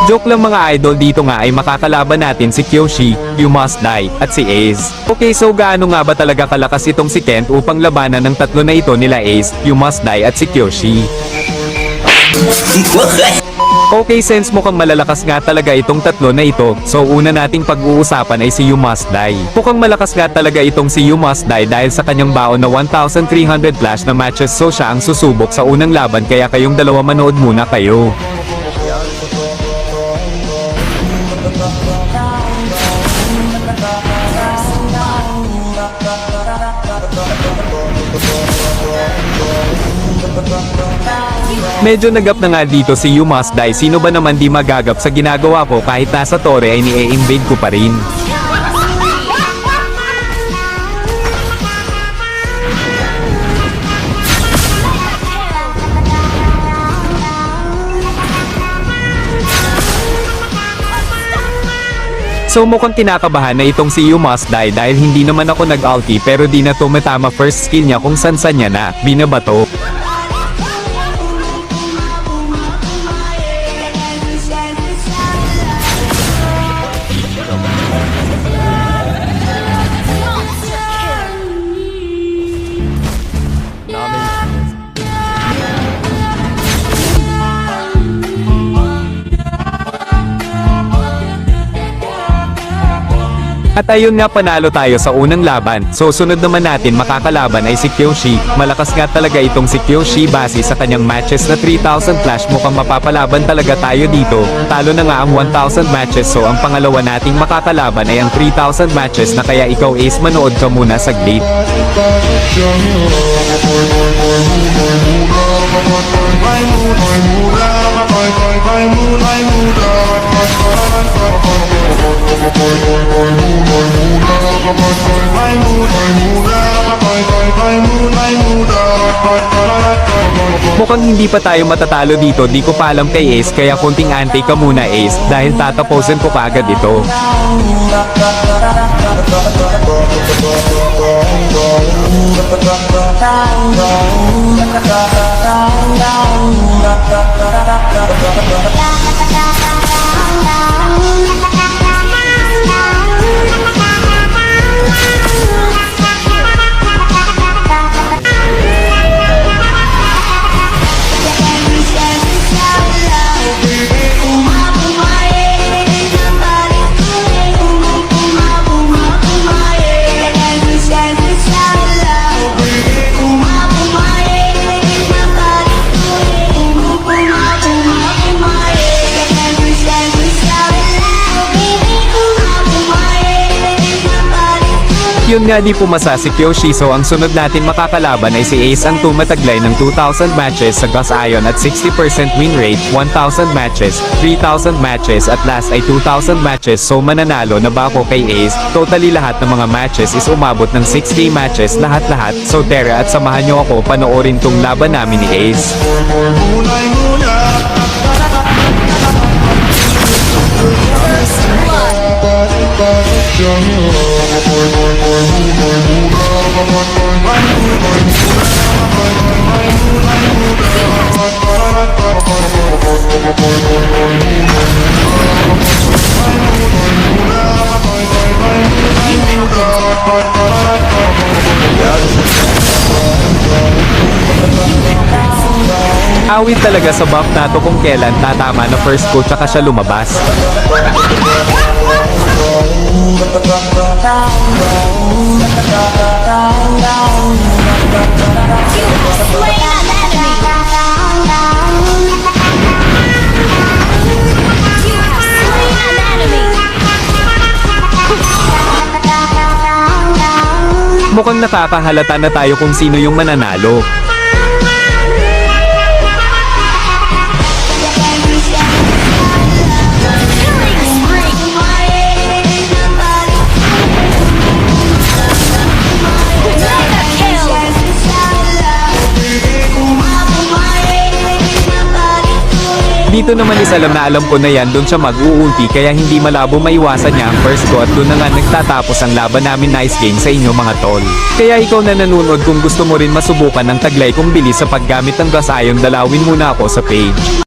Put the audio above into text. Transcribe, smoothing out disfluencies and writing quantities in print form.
Joke lang mga idol, dito nga ay makakalaban natin si Kyoshi, You Must Die, at si Ace. Okay, so gaano nga ba talaga kalakas itong si Kent upang labanan ng tatlo na ito nila Ace, You Must Die at si Kyoshi? Okay, since mukhang malalakas nga talaga itong tatlo na ito, so una nating pag-uusapan ay si You Must Die. Mukhang malakas nga talaga itong si You Must Die dahil sa kanyang baon na 1,300 flash na matches, so siya ang susubok sa unang laban, kaya kayong dalawa manood muna kayo. Medyo nagap na nga dito si You Must Die. Sino ba naman di magagap sa ginagawa ko kahit nasa tore ay ni-invade ko pa rin. So mukhang kinakabahan na itong si You Must Die dahil hindi naman ako nag-ulti, pero di na tumatama first skill niya kung san niya na binabato. At ayun nga, panalo tayo sa unang laban. So sunod naman natin makakalaban ay si Kyoshi. Malakas nga talaga itong si Kyoshi base sa kanyang matches na 3,000 flash. Mukhang mapapalaban talaga tayo dito. Talo na nga ang 1,000 matches, so ang pangalawa nating makakalaban ay ang 3,000 matches na, kaya ikaw Ace, manood ka muna saglit. Mukhang hindi pa tayo matatalo dito, di ko pa alam kay Ace, kaya konting ante ka muna Ace, dahil tatapusin ko kaagad ito. Yun nga, di pumasa si Kyoshi, so ang sunod natin makakalaban ay si Ace, ang tumataglay ng 2,000 matches sa Gus Ion at 60% win rate, 1,000 matches, 3,000 matches at last ay 2,000 matches. So mananalo na ba ako kay Ace? Totally lahat ng mga matches is umabot ng 60 matches lahat-lahat. So tara at samahan nyo ako panoorin tong laban namin ni Ace. Awit talaga sa buff na to kung kailan tatama na first ko tsaka siya lumabas. Mukhang nakakahalata na tayo kung sino yung mananalo. Dito naman is alam na alam ko na yan, doon siya mag-uulti, kaya hindi malabo maiwasan niya ang first ko at doon na nga nagtatapos ang laban namin. Nice game sa inyo mga tol. Kaya ikaw na nanonood, kung gusto mo rin masubukan ng taglay kong bilis sa paggamit ng Gus Ion, dalawin muna ako sa page.